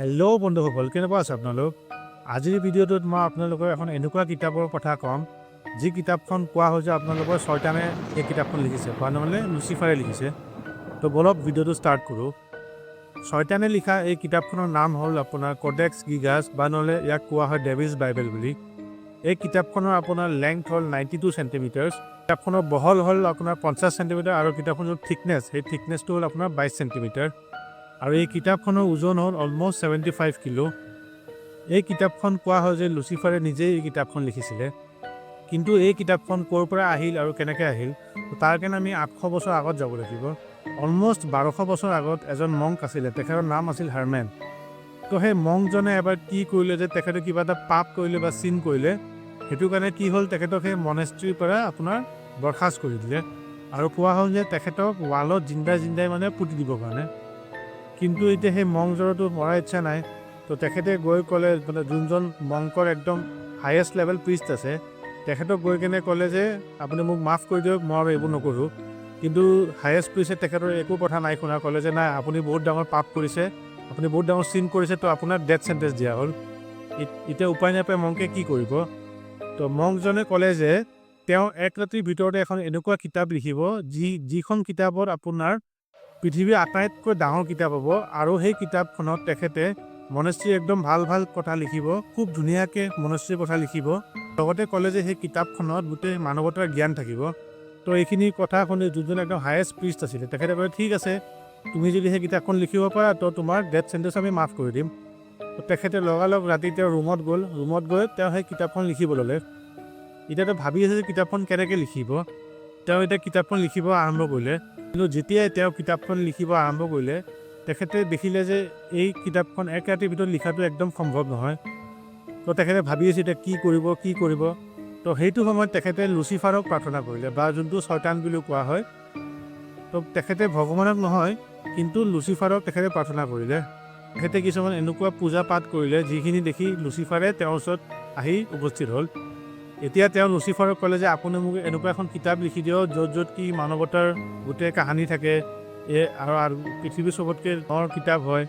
Hello' বন্ধুসকল, কেনেকুৱা আছে আপোনালোক? আজিৰ ভিডিঅ'টোত মই আপোনালোকৰ এখন এনেকুৱা কিতাপৰ কথা ক'ম, যি কিতাপখন কোৱা হৈছে আপোনালোকৰ শয়তানে এই কিতাপখন লিখিছে, বা নহ'লে লুচিফাৰে লিখিছে। তো বলক ভিডিঅ'টো ষ্টাৰ্ট কৰোঁ। শয়তানে লিখা এই কিতাপখনৰ নাম হ'ল আপোনাৰ কডেক্স গিগাছ, বা নহ'লে ইয়াক কোৱা হয় ডেভিলছ বাইবেল বুলি। এই কিতাপখনৰ আপোনাৰ লেংথ হ'ল 92 চেণ্টিমিটাৰ্ছ, কিতাপখনৰ বহল হ'ল আপোনাৰ 50 চেণ্টিমিটাৰ, আৰু কিতাপখনৰ থিকনেছ, সেই থিকনেছটো হ'ল আপোনাৰ 22 চেণ্টিমিটাৰ। আৰু এই কিতাপখনৰ ওজন হ'ল অলম'ষ্ট 75 কিলো। এই কিতাপখন কোৱা হয় যে লুচিফাৰে নিজেই এই কিতাপখন লিখিছিলে। কিন্তু এই কিতাপখন ক'ৰ পৰা আহিল আৰু কেনেকৈ আহিল, তাৰ কাৰণে আমি 800 বছৰ আগত যাব লাগিব। অলম'ষ্ট 1200 বছৰ আগত এজন মংক আছিলে, তেখেতৰ নাম আছিল হাৰমেন। তো সেই মংকজনে এবাৰ কি কৰিলে যে তেখেতে কিবা এটা পাপ কৰিলে বা চিন কৰিলে, সেইটো কাৰণে কি হ'ল, তেখেতক সেই মনেষ্ট্ৰীৰ পৰা আপোনাৰ বৰখাস্ত কৰি দিলে, আৰু কোৱা হ'ল যে তেখেতক ৱালত জিন্দাই মানে পুতি দিবৰ কাৰণে। কিন্তু এতিয়া সেই মংকজনতো মৰাৰ ইচ্ছা নাই, তো তেখেতে গৈ ক'লে, মানে যোনজন মংকৰ একদম হায়েষ্ট লেভেল প্ৰিষ্ট আছে, তেখেতক গৈ কেনে ক'লে যে আপুনি মোক মাফ কৰি দিয়ক, মই আৰু এইবোৰ নকৰোঁ। কিন্তু হায়েষ্ট প্ৰিষ্টে তেখেতৰ একো কথা নাই শুনা, ক'লে যে নাই, আপুনি বহুত ডাঙৰ পাপ কৰিছে, আপুনি বহুত ডাঙৰ চিন কৰিছে, তো আপোনাৰ ডেথ চেণ্টেঞ্চ দিয়া হ'ল। এতিয়া উপায় নাপায় মংকে কি কৰিব? তো মংকজনে ক'লে যে তেওঁ এক ৰাতিৰ ভিতৰতে এখন এনেকুৱা কিতাপ লিখিব, যিখন কিতাপত আপোনাৰ পৃথিৱীৰ আটাইতকৈ ডাঙৰ কিতাপ হ'ব, আৰু সেই কিতাপখনত তেখেতে মনেষ্ট্ৰীৰ একদম ভাল কথা লিখিব, খুব ধুনীয়াকৈ মনেষ্ট্ৰীৰ কথা লিখিব। লগতে ক'লে যে সেই কিতাপখনত গোটেই মানৱতাৰ জ্ঞান থাকিব। তো এইখিনি কথা শুনি যোনজন একদম হায়েষ্ট প্ৰিষ্ট আছিলে, তেখেতে ক'লে ঠিক আছে, তুমি যদি সেই কিতাপখন লিখিব পাৰা, তো তোমাৰ ডেথ চেণ্টেঞ্চ আমি মাফ কৰি দিম। তো তেখেতে লগালগ ৰাতি তেওঁ ৰুমত গৈ তেওঁ সেই কিতাপখন লিখিব ল'লে। এতিয়াতো ভাবি আছে যে কিতাপখন কেনেকৈ লিখিব। তেওঁ এতিয়া কিতাপখন লিখিব আৰম্ভ কৰিলে, কিন্তু যেতিয়াই তেওঁ কিতাপখন লিখিব আৰম্ভ কৰিলে, তেখেতে দেখিলে যে এই কিতাপখন এক ৰাতিৰ ভিতৰত লিখাটো একদম সম্ভৱ নহয়। তো তেখেতে ভাবি আছে এতিয়া কি কৰিব। তো সেইটো সময়ত তেখেতে লুচিফাৰক প্ৰাৰ্থনা কৰিলে, বা যোনটো শয়তান বুলিও কোৱা হয়। তো তেখেতে ভগৱানক নহয়, কিন্তু লুচিফাৰক তেখেতে প্ৰাৰ্থনা কৰিলে। তেখেতে কিছুমান এনেকুৱা পূজা পাঠ কৰিলে, যিখিনি দেখি লুচিফাৰে তেওঁৰ ওচৰত আহি উপস্থিত হ'ল। এতিয়া তেওঁ লুচিফাৰক ক'লে যে আপুনি মোক এনেকুৱা এখন কিতাপ লিখি দিয়ক, য'ত কি মানৱতাৰ গোটেই কাহানী থাকে, আৰু পৃথিৱীৰ চবতকৈ ডাঙৰ কিতাপ হয়।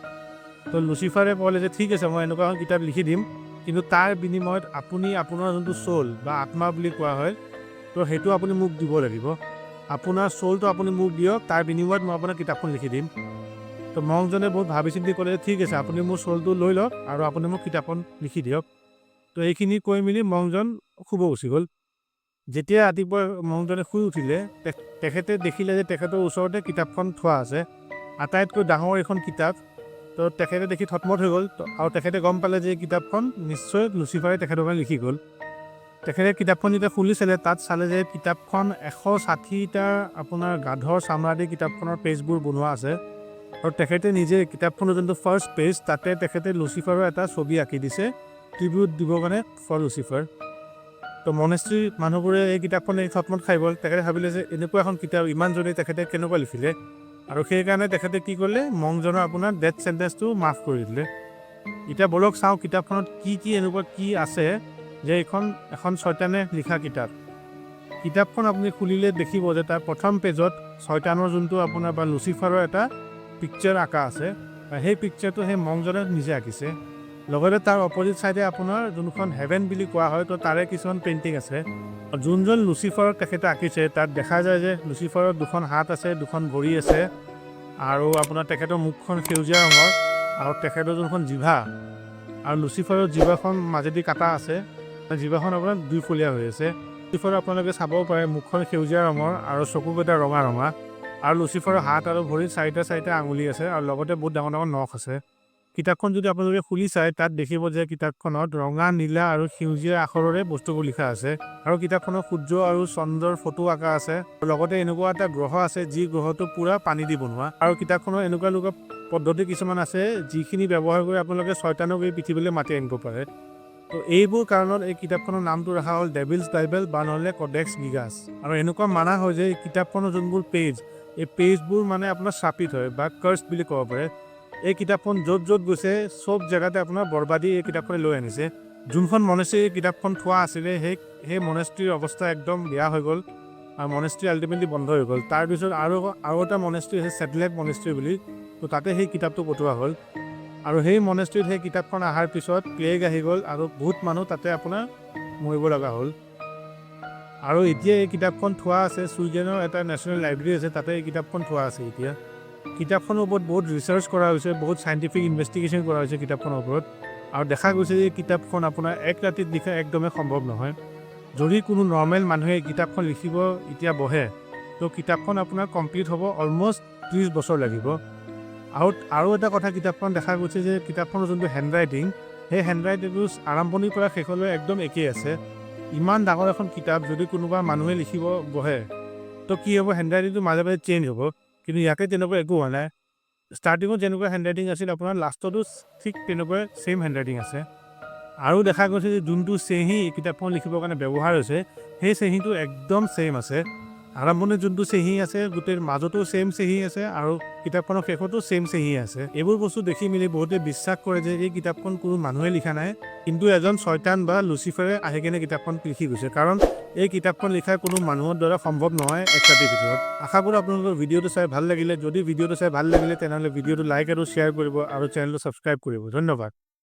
তো লুচিফাৰে ক'লে যে ঠিক আছে, মই এনেকুৱা এখন কিতাপ লিখি দিম, কিন্তু তাৰ বিনিময়ত আপুনি আপোনাৰ যোনটো চ'ল বা আত্মা বুলি কোৱা হয়, তো সেইটো আপুনি মোক দিব লাগিব। আপোনাৰ চ'লটো আপুনি মোক দিয়ক, তাৰ বিনিময়ত মই আপোনাৰ কিতাপখন লিখি দিম। তো মংকজনে বহুত ভাবি চিন্তি ক'লে যে ঠিক আছে, আপুনি মোৰ চ'লটো লৈ লওক, আৰু আপুনি মোক কিতাপখন লিখি দিয়ক। তো এইখিনি কৈ মেলি মংকজন শুব গুচি গ'ল। যেতিয়া ৰাতিপুৱা মংকজনে শুই উঠিলে, তেখেতে দেখিলে যে তেখেতৰ ওচৰতে কিতাপখন থোৱা আছে, আটাইতকৈ ডাঙৰ এখন কিতাপ। তো তেখেতে দেখি থতমত হৈ গ'ল, আৰু তেখেতে গম পালে যে এই কিতাপখন নিশ্চয় লুচিফাৰে তেখেতৰ কাৰণে লিখি গ'ল। তেখেতে কিতাপখন যেতিয়া খুলি চালে, তাত চালে যে কিতাপখন 160টা আপোনাৰ গাধৰ চামৰা দি কিতাপখনৰ পেজবোৰ বনোৱা আছে, আৰু তেখেতে নিজে কিতাপখনৰ যোনটো ফাৰ্ষ্ট পেজ, তাতে তেখেতে লুচিফাৰৰ এটা ছবি আঁকি দিছে, ট্ৰিবিউট দিবৰ কাৰণে ফৰ লুচিফাৰ। তো মনেষ্ট্ৰীৰ মানুহবোৰে এই কিতাপখন থতমত খাই গ'ল। তেখেতে ভাবিলে যে এনেকুৱা এখন কিতাপ ইমান জনে তেখেতে কেনেকুৱা লিখিলে, আৰু সেইকাৰণে তেখেতে কি কৰিলে, মংকজনৰ আপোনাৰ ডেথ চেণ্টেঞ্চটো মাফ কৰি দিলে। এতিয়া বলক চাওঁ কিতাপখনত এনেকুৱা কি আছে, যে এখন শয়তানে লিখা কিতাপখন আপুনি খুলিলে দেখিব যে তাৰ প্ৰথম পেজত শয়তানৰ যোনটো আপোনাৰ বা লুচিফাৰৰ এটা পিকচাৰ আঁকা আছে, সেই পিকচাৰটো সেই মংকজনে নিজে আঁকিছে। লগতে তাৰ অপজিট চাইডে আপোনাৰ যোনখন হেভেন বুলি কোৱা হয়, তো তাৰে কিছুমান পেইণ্টিং আছে। যোনজন লুচিফাৰক তেখেতে আঁকিছে, তাত দেখা যায় যে লুচিফাৰৰ দুখন হাত আছে, দুখন ভৰি আছে, আৰু আপোনাৰ তেখেতৰ মুখখন সেউজীয়া ৰঙৰ, আৰু তেখেতৰ যোনখন জিভা, আৰু লুচিফাৰৰ জিভাখন মাজেদি কাটা আছে, জিভাখন আপোনাৰ দুইফলীয়া হৈ আছে। লুচিফাৰৰ আপোনালোকে চাব পাৰে মুখখন সেউজীয়া ৰঙৰ, আৰু চকুকেইটা ৰঙা, আৰু লুচিফাৰৰ হাত আৰু ভৰিত চাৰিটা আঙুলি আছে, আৰু লগতে বহুত ডাঙৰ নখ আছে। কিতাপখন যদি আপোনালোকে খুলি চায়, তাত দেখিব যে কিতাপখনত ৰঙা, নীলা আৰু সেউজীয়া আখৰেৰে বস্তুবোৰ লিখা আছে, আৰু কিতাপখনত সূৰ্য আৰু চন্দ্ৰৰ ফটো আঁকা আছে। লগতে এনেকুৱা এটা গ্ৰহ আছে, যি গ্ৰহটো পুৰা পানী দি বনোৱা, আৰু কিতাপখনত এনেকুৱা পদ্ধতি কিছুমান আছে, যিখিনি ব্যৱহাৰ কৰি আপোনালোকে শয়তানক এই পৃথিৱীলৈ মাতি আনিব পাৰে। তো এইবোৰ কাৰণত এই কিতাপখনৰ নামটো ৰখা হ'ল ডেভিলছ বাইবেল, বা নহ'লে কডেক্স গিগাছ। আৰু এনেকুৱা মানা হয় যে এই কিতাপখনৰ যোনবোৰ পেজ, এই পেজবোৰ মানে আপোনাৰ শ্ৰাপিত হয়, বা কাৰ্ছড বুলি ক'ব পাৰে। এই কিতাপখন য'ত গৈছে, চব জেগাতে আপোনাৰ বৰবাদি এই কিতাপখনে লৈ আনিছে। যোনখন মনেষ্ট্ৰী এই কিতাপখন থোৱা আছিলে, সেই মনেষ্ট্ৰীৰ অৱস্থা একদম বেয়া হৈ গ'ল, আৰু মনেষ্ট্ৰী আল্টিমেটলি বন্ধ হৈ গ'ল। তাৰপিছত আৰু এটা মনেষ্ট্ৰী আছে, ছেটেলাইট মনেষ্ট্ৰী বুলি, তো তাতে সেই কিতাপটো পঠোৱা হ'ল। আৰু সেই মনেষ্ট্ৰীত সেই কিতাপখন অহাৰ পিছত প্লেগ আহি গ'ল আৰু বহুত মানুহ তাতে আপোনাৰ মৰিব লগা হ'ল। আৰু এতিয়া এই কিতাপখন থোৱা আছে ছুইডেনৰ এটা নেশ্যনেল লাইব্ৰেৰী আছে, তাতে এই কিতাপখন থোৱা আছে এতিয়া। কিতাপখনৰ ওপৰত বহুত ৰিচাৰ্চ কৰা হৈছে, বহুত চাইণ্টিফিক ইনভেষ্টিগেশ্যন কৰা হৈছে কিতাপখনৰ ওপৰত, আৰু দেখা গৈছে যে কিতাপখন আপোনাৰ এক ৰাতিত লিখা একদমেই সম্ভৱ নহয়। যদি কোনো নৰ্মেল মানুহে এই কিতাপখন লিখিব এতিয়া বহে, তো কিতাপখন আপোনাৰ কমপ্লিট হ'ব অলমষ্ট 30 বছৰ লাগিব। আৰু এটা কথা কিতাপখন দেখা গৈছে যে কিতাপখনৰ যোনটো হেণ্ডৰাইটিং, সেই হেণ্ডৰাইটিংটো আৰম্ভণিৰ পৰা শেষলৈ একদম একেই আছে। ইমান ডাঙৰ এখন কিতাপ যদি কোনোবা মানুহে লিখিব বহে, তো কি হ'ব, হেণ্ডৰাইটিংটো মাজে মাজে চেঞ্জ হ'ব। কিন্তু ইয়াতে তেনেকুৱা একো হোৱা নাই। ষ্টাৰ্টিঙত যেনেকুৱা হেণ্ডৰাইটিং আছিল আপোনাৰ লাষ্টতো ঠিক তেনেকুৱা ছেইম হেণ্ডৰাইটিং আছে। আৰু দেখা গৈছে যে যোনটো চেহি এই কিতাপখন লিখিবৰ কাৰণে ব্যৱহাৰ হৈছে, সেই চেহিটো একদম ছেইম আছে। আৰম্ভণিত যোনটো চেহি আছে গোটেই মাজতো ছেইম চেহি আছে আৰু কিতাপখনৰ শেষতো ছেইম চেহি আছে। এইবোৰ বস্তু দেখি মেলি বহুতে বিশ্বাস কৰে যে এই কিতাপখন কোনো মানুহে লিখা নাই, কিন্তু এজন শয়তান বা লুচিফাৰে আহি কেনে কিতাপখন লিখি গৈছে। কাৰণ এই কিতাপখন লিখা কোনো মানুহৰ দ্বাৰা সম্ভৱ নহয় এক ৰাতিৰ ভিতৰত। আশা কৰোঁ আপোনালোকৰ ভিডিঅ'টো চাই ভাল লাগিলে। যদি ভিডিঅ'টো চাই ভাল লাগিলে তেনেহ'লে ভিডিঅ'টো লাইক আৰু শ্বেয়াৰ কৰিব আৰু চেনেলটো ছাবস্ক্ৰাইব কৰিব। ধন্যবাদ।